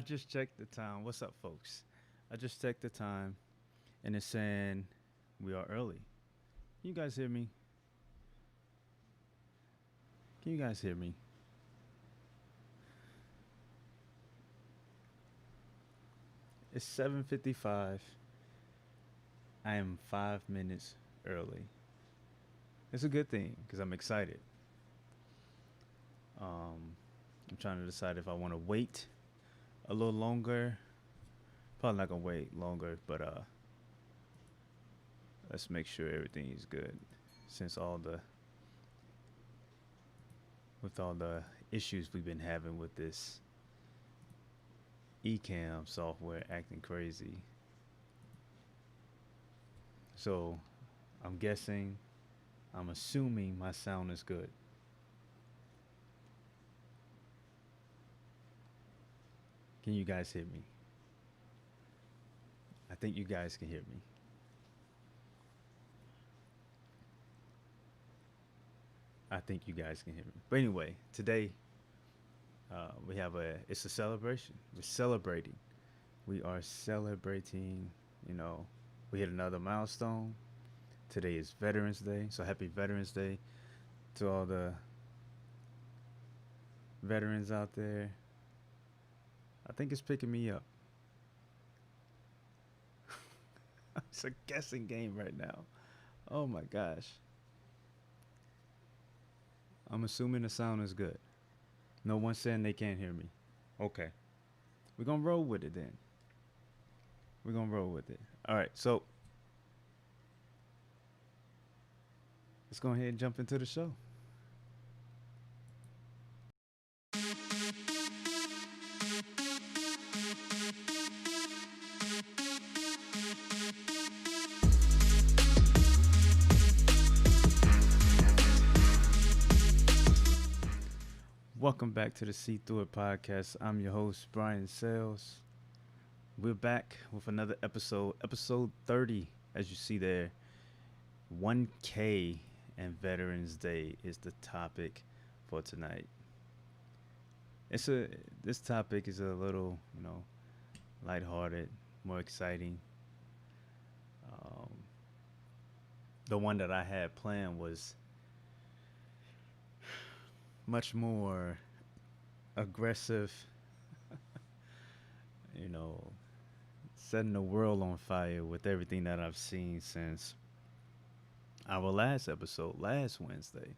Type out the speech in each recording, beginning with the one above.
just checked the time. What's up, folks? I just checked the time, and it's saying we are early. Can you guys hear me? Can you guys hear me? It's 7:55. I am 5 minutes early. It's a good thing because I'm excited. Um, I'm trying to decide if I want to wait a little longer. Probably not gonna wait longer, but let's make sure everything is good. Since all the issues we've been having with this Ecamm software acting crazy. So I'm guessing, I'm assuming my sound is good. Can you guys hear me? I think you guys can hear me. I think you guys can hear me. But anyway, today we have it's a celebration. We're celebrating. We are celebrating. You know, we hit another milestone. Today is Veterans Day, so happy Veterans Day to all the veterans out there. I think it's picking me up. It's a guessing game right now. Oh my gosh. I'm assuming the sound is good. No one's saying they can't hear me. Okay. We're going to roll with it then. We're going to roll with it. All right. So let's go ahead and jump into the show. Welcome back to the See Through It podcast. I'm your host, Brian Sales. We're back with another episode 30, as you see there. 1K and Veterans Day is the topic for tonight. This topic is a little, lighthearted, more exciting. Um, the one that I had planned was much more aggressive, you know, setting the world on fire with everything that I've seen since our last episode, last Wednesday.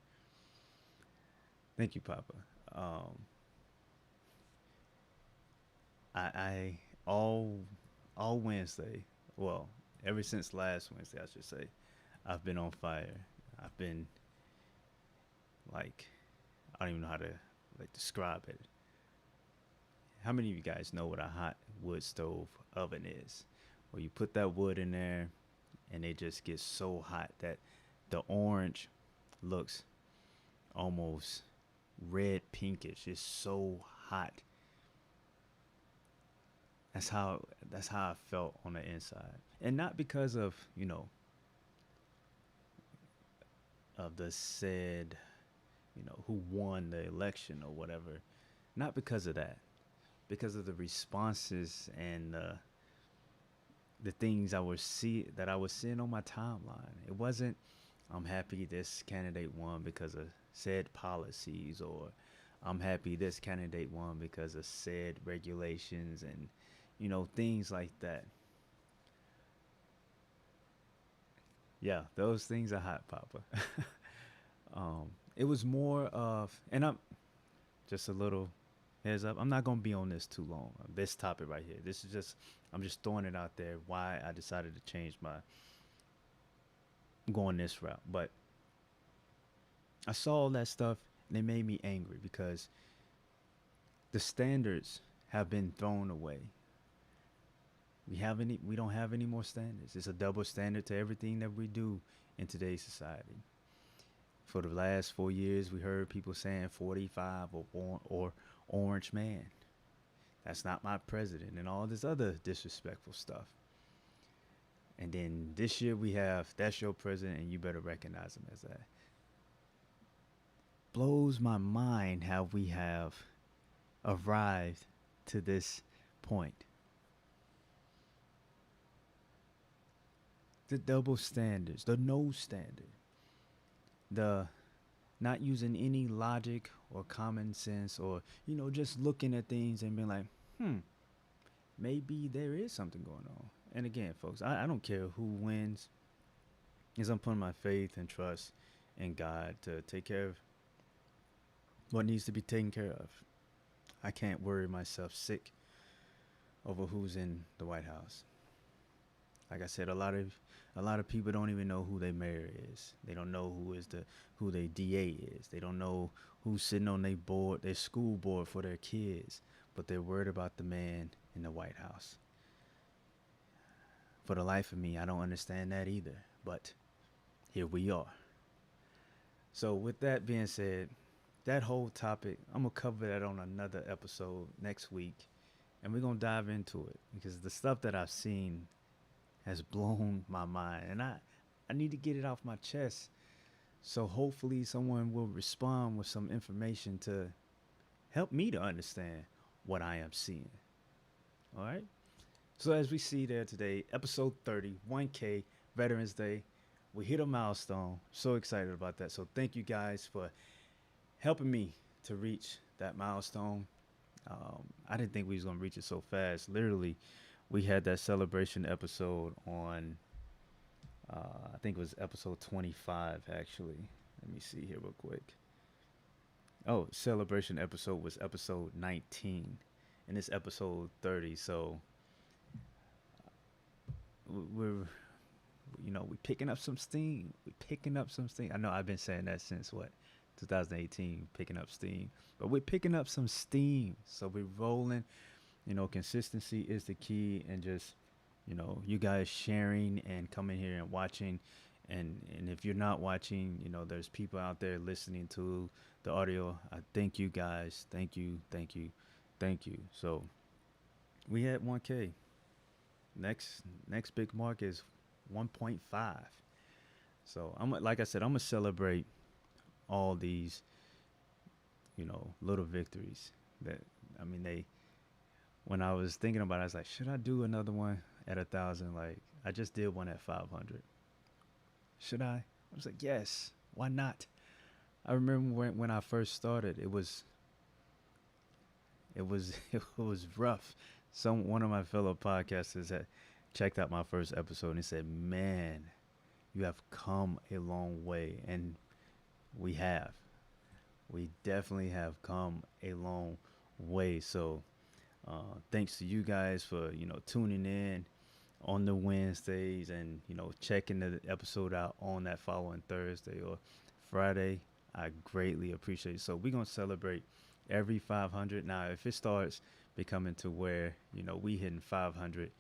Thank you, Papa. Um, I all Wednesday, well, ever since last Wednesday, I should say, I've been on fire. I've been like, I don't even know how to like describe it. How many of you guys know what a hot wood stove oven is? Where you put that wood in there and it just gets so hot that the orange looks almost red pinkish. It's so hot. That's how I felt on the inside. And not because of, of the said, who won the election or whatever. Not because of that. Because of the responses and the things I was seeing on my timeline. It wasn't I'm happy this candidate won because of said policies, or I'm happy this candidate won because of said regulations and things like that. Yeah, those things are hot, Papa. It was more of, and I'm just a little heads up. I'm not gonna be on this too long. This topic right here. This is just I'm just throwing it out there. Why I decided to change my going this route, but I saw all that stuff and it made me angry because the standards have been thrown away. We don't have any more standards. It's a double standard to everything that we do in today's society. For the last 4 years, we heard people saying 45 or orange man. That's not my president and all this other disrespectful stuff. And then this year we have that's your president and you better recognize him as that. Blows my mind how we have arrived to this point. The double standards, the no standard, the not using any logic or common sense, or just looking at things and being like, maybe there is something going on. And again, folks, I don't care who wins, because I'm putting my faith and trust in God to take care of what needs to be taken care of. I can't worry myself sick over who's in the White House. Like I said, a lot of people don't even know who their mayor is. They don't know who their DA is. They don't know who's sitting on their school board for their kids. But they're worried about the man in the White House. For the life of me, I don't understand that either. But here we are. So with that being said, that whole topic, I'm gonna cover that on another episode next week, and we're gonna dive into it because the stuff that I've seen has blown my mind, and I need to get it off my chest. So hopefully someone will respond with some information to help me to understand what I am seeing. All right. So as we see there today, episode 30, 1K, Veterans Day, we hit a milestone. So excited about that. So thank you guys for helping me to reach that milestone. I didn't think we was gonna reach it so fast. Literally, we had that celebration episode on, I think it was episode 25 actually. Let me see here real quick. Oh, celebration episode was episode 19, and it's episode 30. So we're we picking up some steam. We picking up some steam. I know I've been saying that since what 2018, picking up steam, but we're picking up some steam. So we're rolling. Consistency is the key, and just you guys sharing and coming here and watching. And if you're not watching, there's people out there listening to the audio. I thank you guys. Thank you, thank you, thank you. So we had 1K. Next big mark is 1.5. So like I said, I'm gonna celebrate all these, little victories. That I mean, when I was thinking about it, I was like, should I do another one at 1,000? Like I just did one at 500. Should I? I was like, yes. Why not? I remember when I first started, it was it was rough. One of my fellow podcasters had checked out my first episode and he said, "Man, you have come a long way," and we have. We definitely have come a long way. So, thanks to you guys for tuning in on the Wednesdays and checking the episode out on that following Thursday or Friday. I greatly appreciate it. So we're gonna celebrate every 500. Now, if it starts becoming to where we hitting 500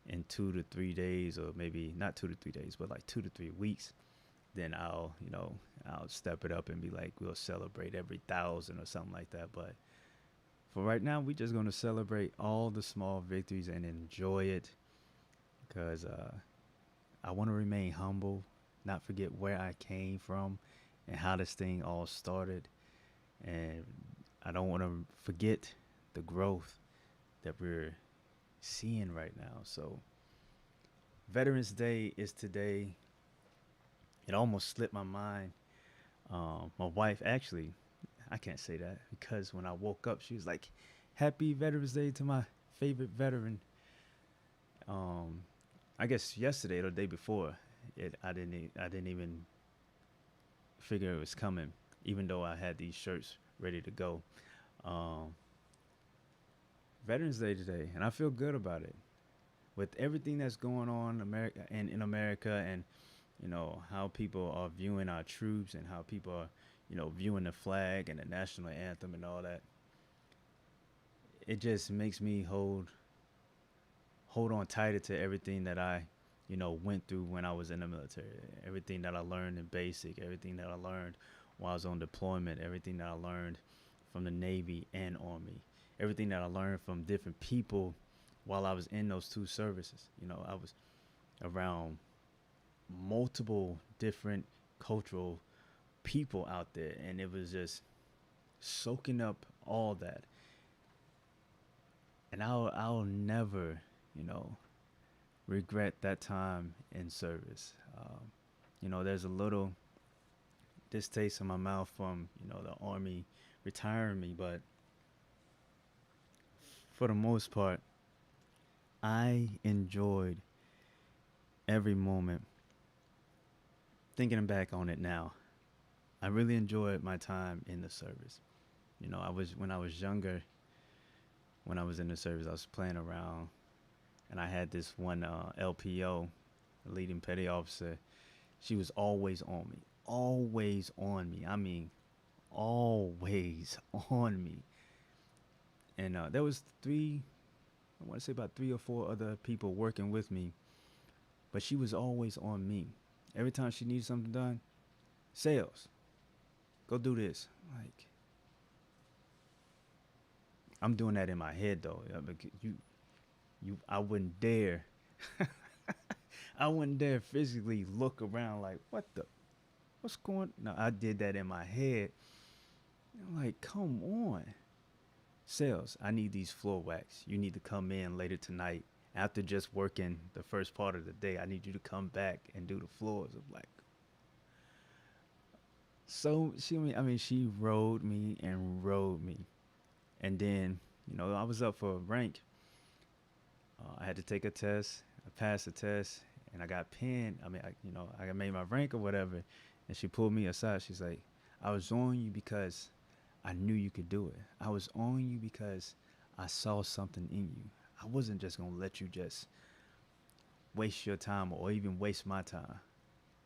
in 2 to 3 days, or maybe not 2 to 3 days, but like 2 to 3 weeks, then I'll step it up and be like, we'll celebrate every 1,000 or something like that. But for right now, we're just gonna celebrate all the small victories and enjoy it, because I want to remain humble, not forget where I came from and how this thing all started. And I don't want to forget the growth that we're seeing right now. So Veterans Day is today. It almost slipped my mind. My wife, actually, I can't say that because when I woke up, she was like, "Happy Veterans Day to my favorite veteran." I guess yesterday or the day before, I didn't even figure it was coming, even though I had these shirts ready to go. Um, Veterans Day today, and I feel good about it. With everything that's going on America and in America, and how people are viewing our troops, and how people are viewing the flag and the national anthem and all that, it just makes me hold on tighter to everything that I went through when I was in the military. Everything that I learned in basic, everything that I learned while I was on deployment, everything that I learned from the Navy and Army, everything that I learned from different people while I was in those two services. I was around multiple different cultural people out there, and it was just soaking up all that. and I'll never, you know, regret that time in service. There's a little distaste in my mouth from the army retiring me, but for the most part, I enjoyed every moment. Thinking back on it now, I really enjoyed my time in the service. I was when I was younger, when I was in the service, I was playing around, and I had this one LPO, leading petty officer. She was always on me. I mean, always on me. And there was I want to say about three or four other people working with me, but she was always on me. Every time she needed something done, sales, go do this. Like, I'm doing that in my head though. I wouldn't dare. I wouldn't dare physically look around like, what's going? No, I did that in my head. I'm like, come on, sales. I need these floor wax. You need to come in later tonight after just working the first part of the day. I need you to come back and do the floors. I'm like, so she rode me and rode me, and then I was up for a rank. I had to take a test. I passed the test, and I got pinned. I made my rank or whatever, and she pulled me aside. She's like, "I was on you because I knew you could do it. I was on you because I saw something in you. I wasn't just gonna let you just waste your time or even waste my time.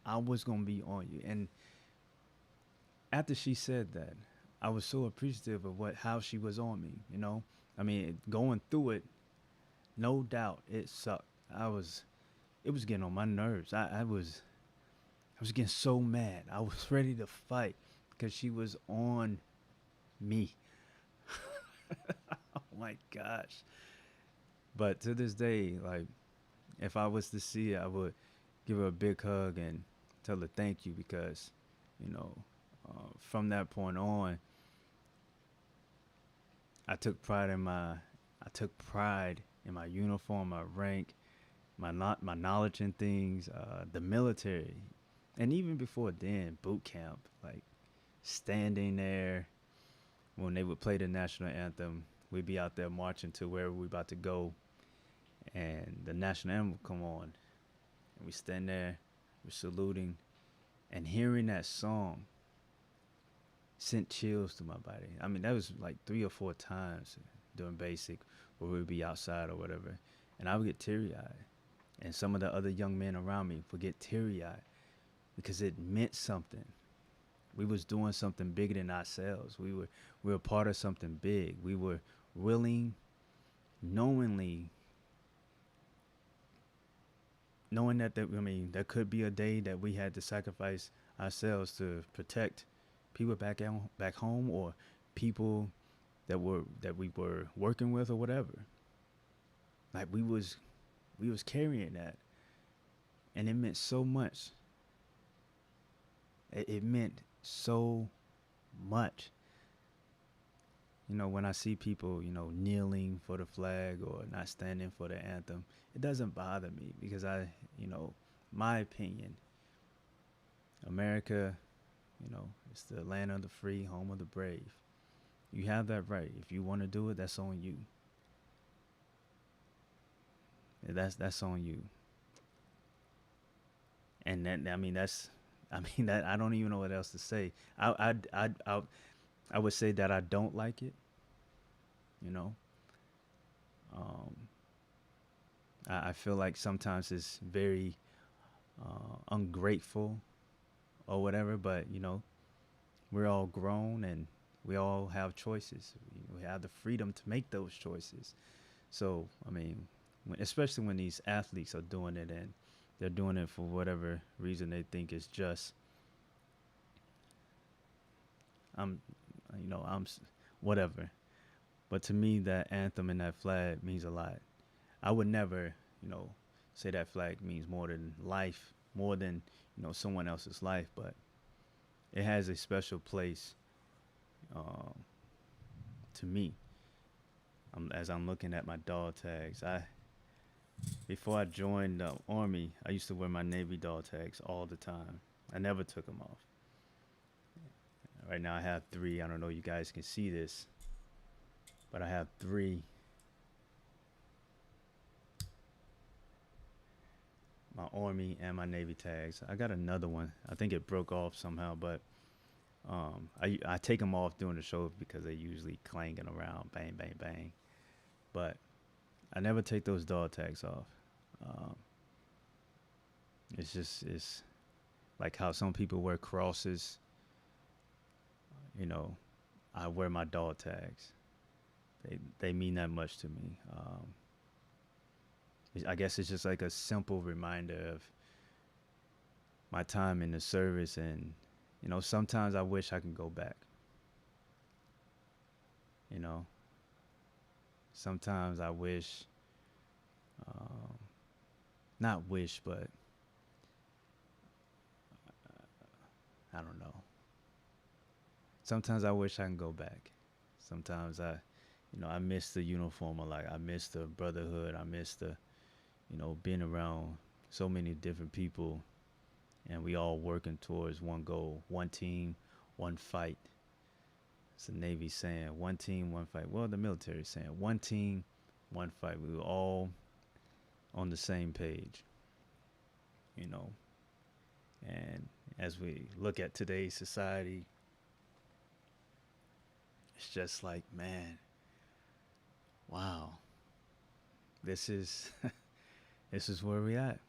I was gonna be on you." And after she said that, I was so appreciative of how she was on me. Going through it, no doubt, it sucked. It was getting on my nerves. I was getting so mad. I was ready to fight because she was on me. Oh my gosh. But to this day, like, if I was to see her, I would give her a big hug and tell her thank you because, you know, from that point on, I took pride in my, I took pride in my uniform, my rank, my knowledge in things, the military, and even before then, boot camp, like standing there when they would play the national anthem. We'd be out there marching to wherever we about to go, and the national anthem would come on, and we stand there, we're saluting, and hearing that song sent chills to my body. I mean, that was like three or four times during basic where we'd be outside or whatever, and I would get teary eyed, and some of the other young men around me would get teary eyed because it meant something. We was doing something bigger than ourselves. We were part of something big. We were willing, knowingly, knowing there could be a day that we had to sacrifice ourselves to protect people back home or people that we were working with or whatever. Like we was carrying that, and it meant so much. It meant so much. When I see people, kneeling for the flag or not standing for the anthem, it doesn't bother me because my opinion, America, it's the land of the free, home of the brave. You have that right. If you want to do it, that's on you. That's on you. And that I don't even know what else to say. I would say that I don't like it. You know, um, I feel like sometimes it's very ungrateful or whatever. But we're all grown and we all have choices. We have the freedom to make those choices. So especially when these athletes are doing it and they're doing it for whatever reason they think is just. I'm, whatever. But to me, that anthem and that flag means a lot. I would never, say that flag means more than life, more than someone else's life, but it has a special place um, to me. as I'm looking at my dog tags, I before I joined the army, I used to wear my Navy dog tags all the time. I never took them off. Right now I have three. I don't know if you guys can see this, but I have three. My Army and my Navy tags. I got another one. I think it broke off somehow, but I take them off during the show because they usually clanging around, bang, bang, bang. But I never take those dog tags off. Um, it's like how some people wear crosses. You know, I wear my dog tags. They mean that much to me. I guess it's just like a simple reminder of my time in the service, and sometimes I wish I can go back. You know, sometimes I wish, um, not wish, but I don't know. Sometimes I wish I can go back. Sometimes I miss the uniform a lot. I miss the brotherhood. I miss being around so many different people, and we all working towards one goal, one team, one fight. It's the Navy saying, one team, one fight. Well, the military is saying, one team, one fight. We were all on the same page, you know. And as we look at today's society, it's just like, man, wow, this is this is where we at.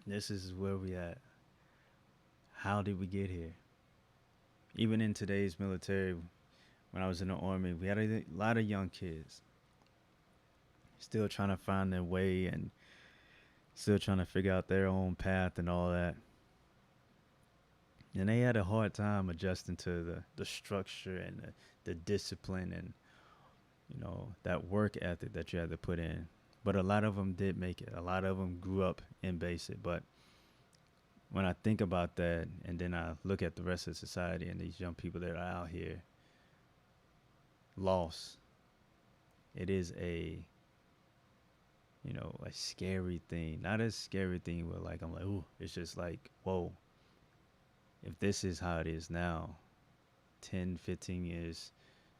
This is where we at. How did we get here? Even in today's military, when I was in the army, we had a lot of young kids still trying to find their way and still trying to figure out their own path and all that. And they had a hard time adjusting to the structure and the discipline and that work ethic that you had to put in. But a lot of them did make it. A lot of them grew up in basic. But when I think about that, and then I look at the rest of society and these young people that are out here lost, it is a scary thing. Not a scary thing where like I'm like, ooh, it's just like, whoa, if this is how it is now, 10, 15 years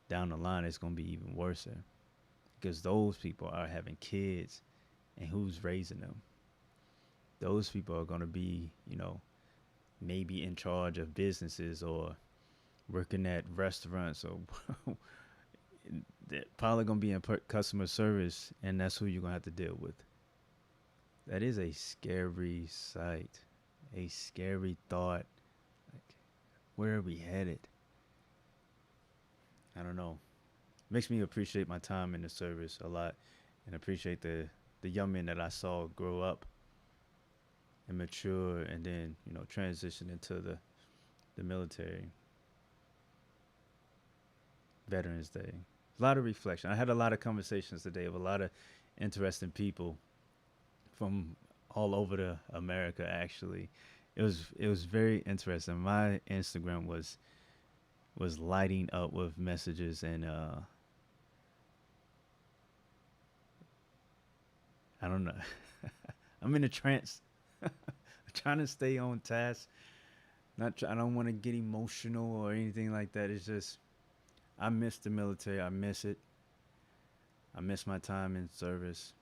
down the line, it's going to be even worse. Because those people are having kids, and who's raising them? Those people are going to be, maybe in charge of businesses or working at restaurants, or they're probably going to be in customer service, and that's who you're going to have to deal with. That is a scary sight, a scary thought. Like, where are we headed? I don't know. Makes me appreciate my time in the service a lot, and appreciate the young men that I saw grow up and mature, and then transition into the military. Veterans Day. A lot of reflection. I had a lot of conversations today with a lot of interesting people from all over the America. Actually, it was very interesting. My Instagram was lighting up with messages, and I don't know. I'm in a trance. Trying to stay on task. I don't want to get emotional or anything like that. It's just I miss the military. I miss it. I miss my time in service.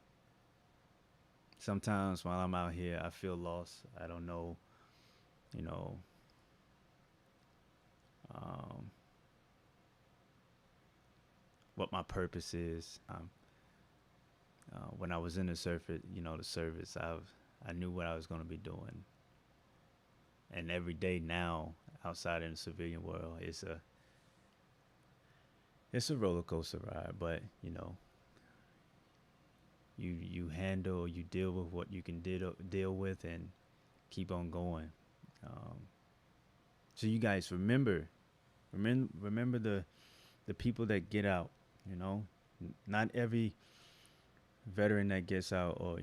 Sometimes while I'm out here, I feel lost. I don't know, you know, um, what my purpose is. When I was in the service, I knew what I was going to be doing, and every day now outside in the civilian world, it's a roller coaster ride. But you deal with what you can deal with, and keep on going. Um, so you guys remember the people that get out. You know, not every veteran that gets out, or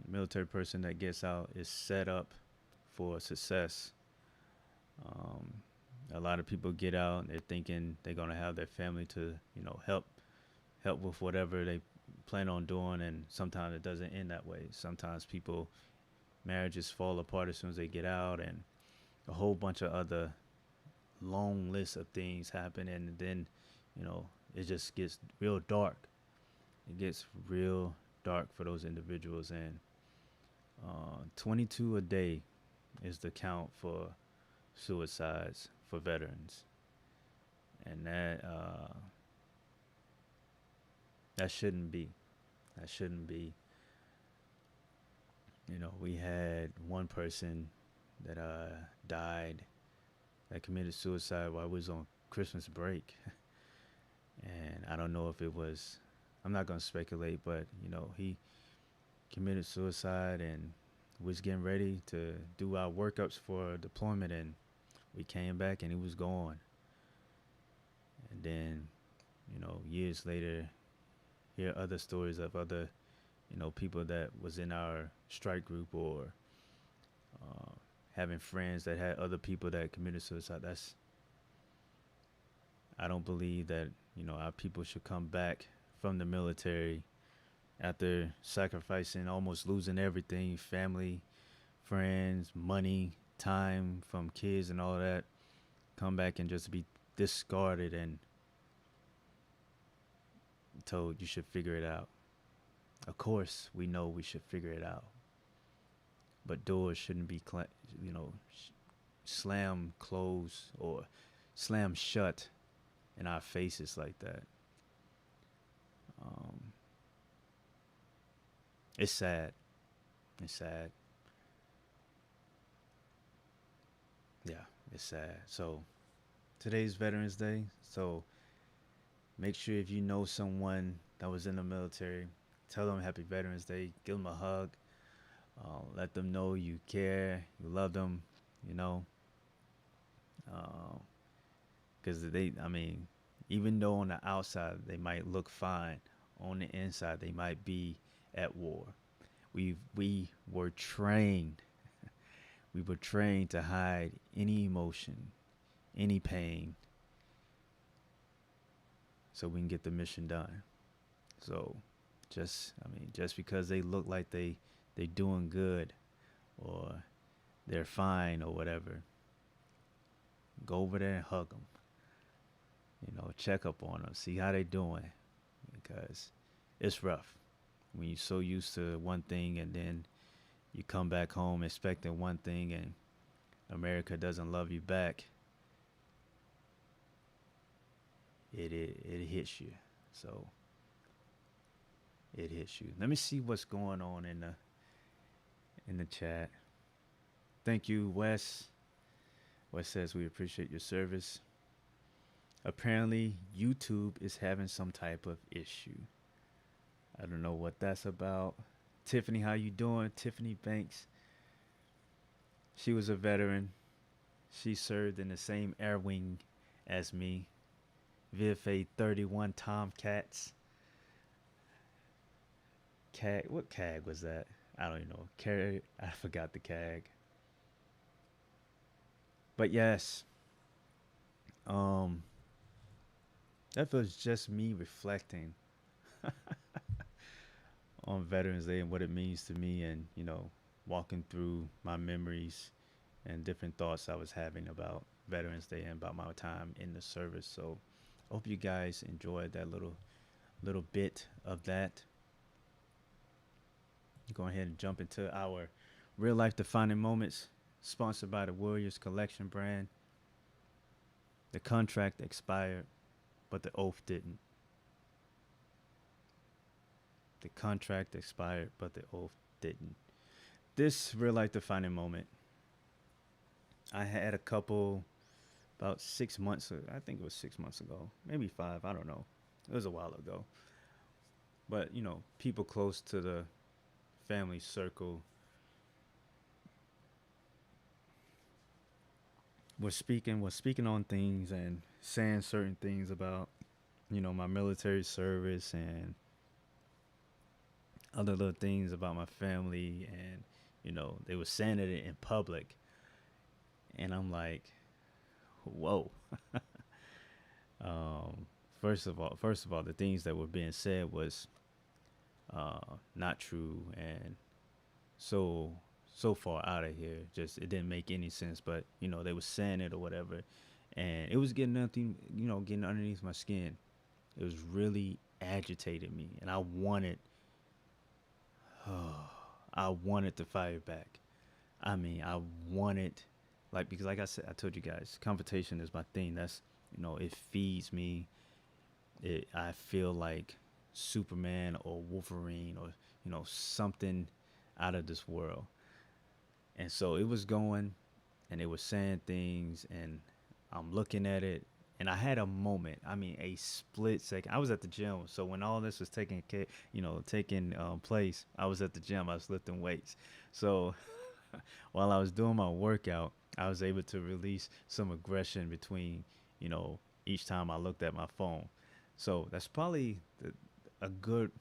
military person that gets out, is set up for success. Um, a lot of people get out and they're thinking they're gonna have their family to help. help with whatever they plan on doing, and sometimes it doesn't end that way. Sometimes people marriages fall apart as soon as they get out, and a whole bunch of other long list of things happen, and then it just gets real dark. It gets real dark for those individuals, and 22 a day is the count for suicides for veterans, and that shouldn't be. That shouldn't be. We had one person that died, that committed suicide while we was on Christmas break, and I don't know if it was. I'm not gonna speculate, but he committed suicide and was getting ready to do our workups for deployment, and we came back and he was gone. And then years later, hear other stories of other people that was in our strike group, or uh, having friends that had other people that committed suicide. That's I don't believe that our people should come back from the military after sacrificing, almost losing everything, family, friends, money, time from kids and all that, come back and just be discarded and told you should figure it out. Of course, we know we should figure it out, but doors shouldn't be, slam closed or slam shut in our faces like that. Um, it's sad. It's sad. Yeah, it's sad. So today's Veterans Day. So make sure if you know someone that was in the military, tell them Happy Veterans Day. Give them a hug. Let them know you care, you love them. You know, because even though on the outside they might look fine, on the inside they might be at war. We were trained. We were trained to hide any emotion, any pain, so we can get the mission done. So, just because they look like they doing good, or they're fine or whatever, go over there and hug them. Check up on them, see how they doing, because it's rough when you're so used to one thing, and then you come back home expecting one thing, and America doesn't love you back. It hits you. So it hits you. Let me see what's going on in the chat. Thank you, Wes. Wes says we appreciate your service. Apparently, YouTube is having some type of issue. I don't know what that's about. Tiffany, how you doing? Tiffany Banks. She was a veteran. She served in the same air wing as me. VFA 31 Tomcats. CAG. What CAG was that? I don't even know. I forgot the CAG. But yes, um, that was just me reflecting on Veterans Day and what it means to me, and walking through my memories and different thoughts I was having about Veterans Day and about my time in the service. So, I hope you guys enjoyed that little bit of that. Go ahead and jump into our real life defining moments, sponsored by the Warriors Collection brand. The contract expired, but the oath didn't. The contract expired, but the oath didn't. This real life defining moment, I had a couple about 6 months. I think it was 6 months ago, maybe 5. I don't know. It was a while ago. But people close to the family circle was speaking on things and saying certain things about my military service and other little things about my family, and they were saying it in public, and I'm like, whoa. um first of all, the things that were being said was not true and so so far out of here. Just it didn't make any sense. But they were saying it or whatever, and it was getting nothing. Getting underneath my skin. It was really agitated me, and I wanted to fire back. I mean, I wanted, like, because like I said, I told you guys, confrontation is my thing. That's it feeds me. I feel like Superman or Wolverine or something out of this world. And so it was going, and it was saying things, and I'm looking at it, and I had a moment. I mean, a split second. I was at the gym, so when all this was taking place, I was at the gym. I was lifting weights. So while I was doing my workout, I was able to release some aggression between, you know, each time I looked at my phone. So that's probably a good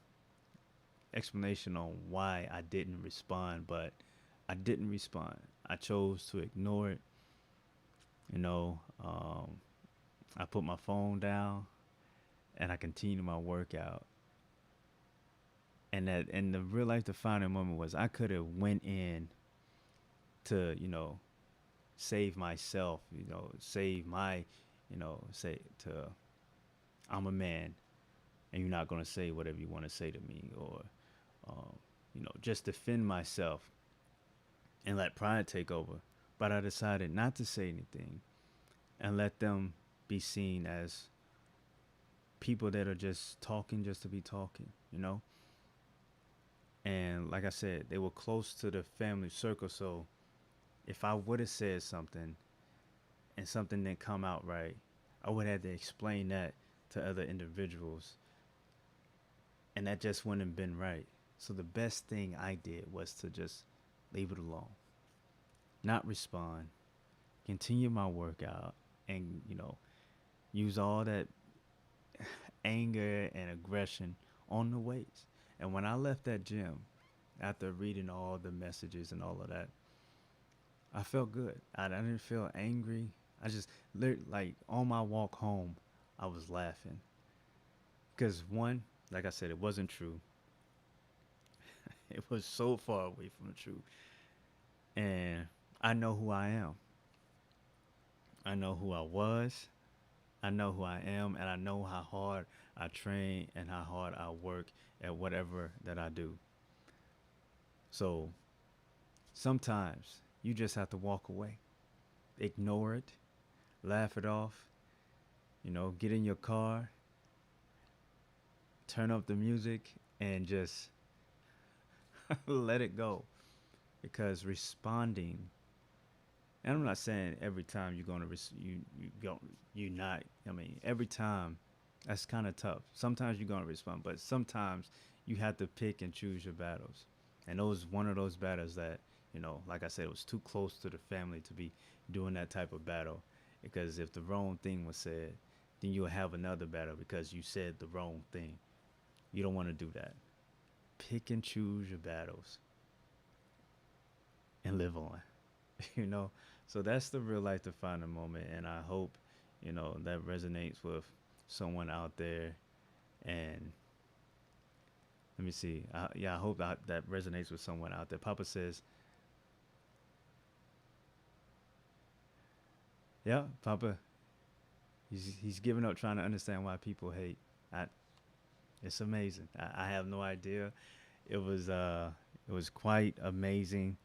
explanation on why I didn't respond, but I didn't respond. I chose to ignore it. You know, I put my phone down and I continued my workout. And the real life defining moment was I could have went in to save myself, save my, say to I'm a man and you're not gonna say whatever you want to say to me, or just defend myself and let pride take over. But I decided not to say anything and let them be seen as people that are just talking just to be talking. And like I said, they were close to the family circle, so if I would have said something and something didn't come out right, I would have to explain that to other individuals, and that just wouldn't have been right. So the best thing I did was to just leave it alone, not respond, continue my workout, and use all that anger and aggression on the weights. And when I left that gym, after reading all the messages and all of that, I felt good. I didn't feel angry. I just like on my walk home, I was laughing because one, like I said, it wasn't true. It was so far away from the truth, and I know who I am. I know who I was. I know who I am, and I know how hard I train and how hard I work at whatever that I do. So sometimes you just have to walk away, ignore it, laugh it off, get in your car, turn up the music, and just let it go. Because responding, and I'm not saying every time you're gonna you go you not. I mean, every time that's kind of tough. Sometimes you're gonna respond, but sometimes you have to pick and choose your battles. And those one of those battles that like I said, it was too close to the family to be doing that type of battle. Because if the wrong thing was said, then you'll have another battle because you said the wrong thing. You don't want to do that. Pick and choose your battles and live on. you know so that's the real life defining moment, and I hope that resonates with someone out there. And let me see, yeah, I hope that resonates with someone out there. Papa says, yeah, Papa, he's giving up trying to understand why people hate. I, it's amazing. I have no idea. It was quite amazing.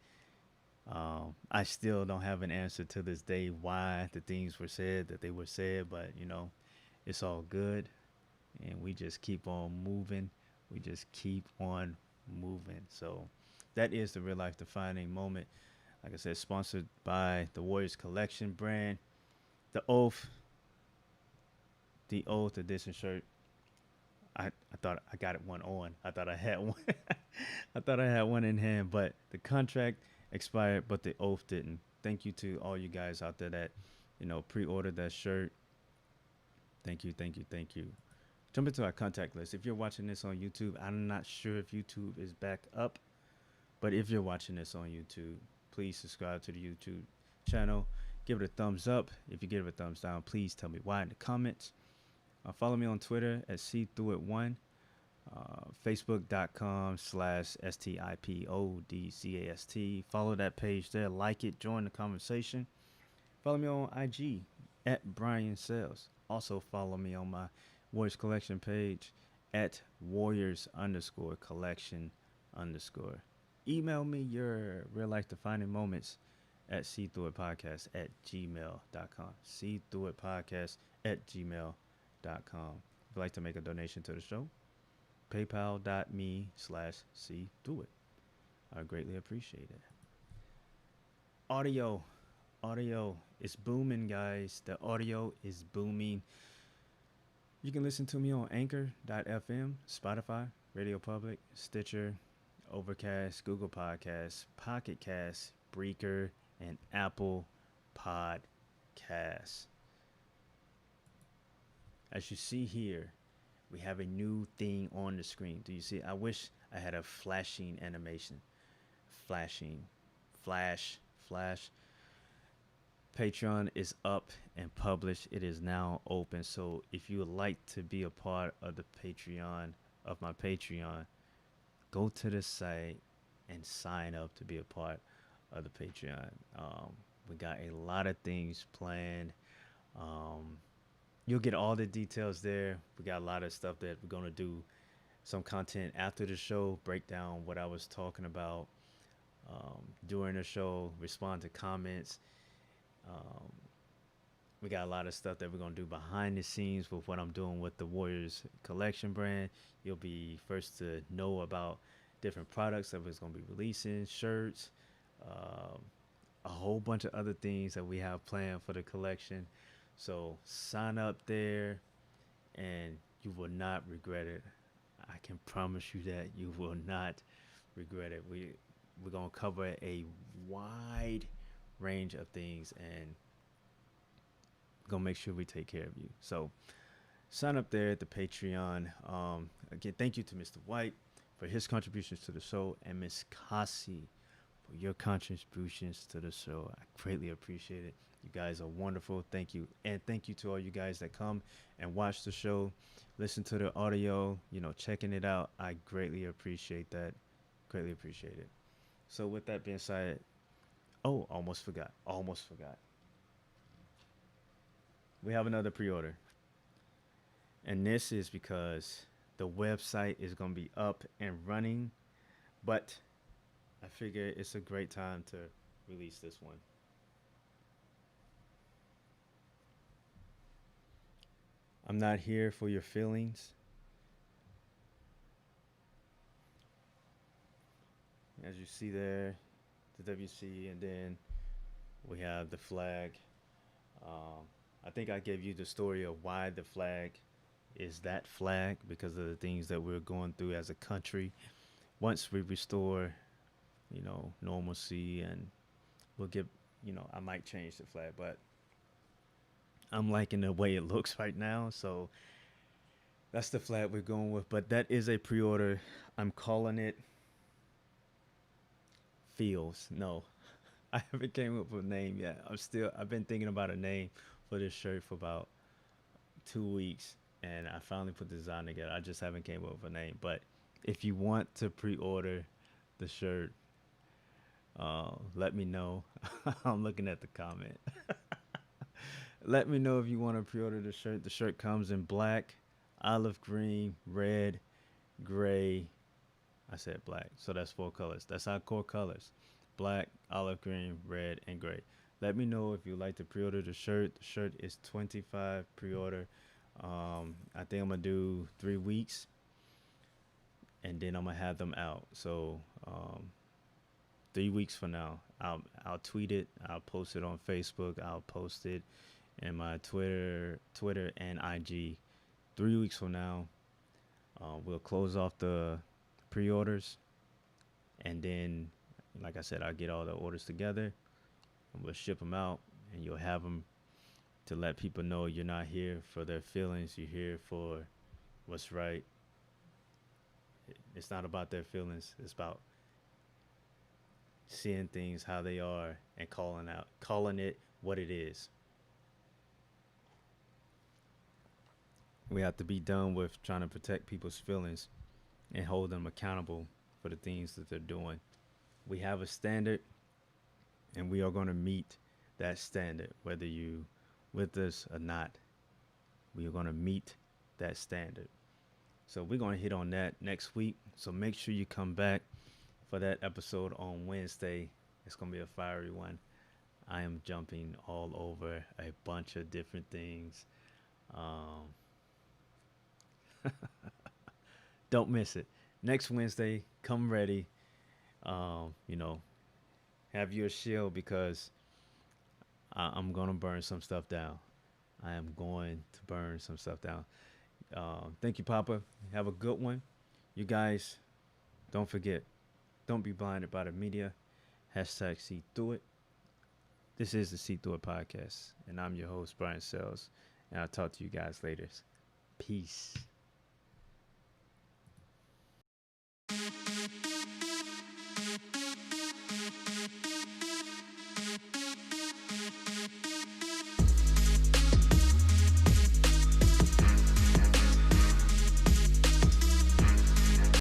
I still don't have an answer to this day why the things were said that they were said, but it's all good, and we just keep on moving. We just keep on moving. So that is the real life defining moment. Like I said, sponsored by the Warriors Collection brand, the Oath, the Oath edition shirt. I thought I got it one on. I thought I had one. I thought I had one in hand, but the contract expired, but the oath didn't. Thank you to all you guys out there that, pre-ordered that shirt. Thank you, thank you, thank you. Jump into our contact list. If you're watching this on YouTube, I'm not sure if YouTube is back up, but if you're watching this on YouTube, please subscribe to the YouTube channel. Give it a thumbs up. If you give it a thumbs down, please tell me why in the comments. Follow me on Twitter at SeeThroughIt1, Facebook.com/STIPODCAST. Follow that page there, like it, join the conversation. Follow me on IG at Brian Sales. Also follow me on my Warriors Collection page at Warriors underscore collection underscore. Email me your real life defining moments at SeeThroughIt Podcast at gmail.com. SeeThroughIt Podcast at gmail.com. If you'd like to make a donation to the show, paypal.me/SeeThroughIt. I greatly appreciate it. Audio. Audio is booming, guys. The audio is booming. You can listen to me on Anchor.fm, Spotify, Radio Public, Stitcher, Overcast, Google Podcasts, Pocket Casts, Breaker, and Apple Podcasts. As you see here, we have a new thing on the screen. Do you see? I wish I had a flashing animation. Flashing. Flash. Patreon is up and published. It is now open. So if you would like to be a part of the Patreon, of my Patreon, go to the site and sign up to be a part of the Patreon. We got a lot of things planned. You'll get all the details there. We got a lot of stuff that we're going to do. Some content after the show, break down what I was talking about during the show, respond to comments. We got a lot of stuff that we're going to do behind the scenes with what I'm doing with the Warriors Collection brand. You'll be first to know about different products that we're going to be releasing, shirts, a whole bunch of other things that we have planned for the collection. So sign up there and you will not regret it. I can promise you that you will not regret it. We're going to cover a wide range of things and gonna make sure we take care of you. So sign up there at the Patreon. Again, thank you to Mr. White for his contributions to the show and Miss Kasi for your contributions to the show. I greatly appreciate it. You guys are wonderful. Thank you. And thank you to all you guys that come and watch the show, listen to the audio, checking it out. I greatly appreciate that. Greatly appreciate it. So with that being said, almost forgot. We have another pre-order. And this is because the website is going to be up and running, but I figure it's a great time to release this one. I'm not here for your feelings. As you see there, the WC, and then we have the flag. I think I gave you the story of why the flag is that flag, because of the things that we're going through as a country. Once we restore, normalcy, and we'll get, I might change the flag, but I'm liking the way it looks right now. So that's the flag we're going with. But that is a pre-order. I'm calling it Feels. No, I haven't came up with a name yet. I've been thinking about a name for this shirt for about 2 weeks, and I finally put the design together. I just haven't came up with a name. But if you want to pre-order the shirt, let me know. I'm looking at the comment. Let me know if you want to pre-order the shirt. The shirt comes in black, olive green, red, gray. I said black, so that's 4 colors. That's our core colors: black, olive green, red, and gray. Let me know if you'd like to pre-order the shirt. The shirt is $25 pre-order. I think I'm gonna do 3 weeks, and then I'm gonna have them out. So 3 weeks from now, I'll tweet it. I'll post it on Facebook. I'll post it in my Twitter and IG. 3 weeks from now, we'll close off the pre-orders, and then, like I said, I'll get all the orders together and we'll ship them out, and you'll have them to let people know you're not here for their feelings. You're here for what's right. It's not about their feelings. It's about seeing things how they are and calling it what it is. We have to be done with trying to protect people's feelings and hold them accountable for the things that they're doing. We have a standard, and we are going to meet that standard, whether you with us or not. We are going to meet that standard. So we're going to hit on that next week. So make sure you come back for that episode on Wednesday. It's going to be a fiery one. I am jumping all over a bunch of different things. Um, don't miss it. Next Wednesday, come ready. You know, have your shield because I'm going to burn some stuff down. I am going to burn some stuff down. Thank you, Papa. Have a good one. You guys, don't forget, don't be blinded by the media. Hashtag see through it. This is the See Through It podcast, and I'm your host, Brian Sells, and I'll talk to you guys later. Peace.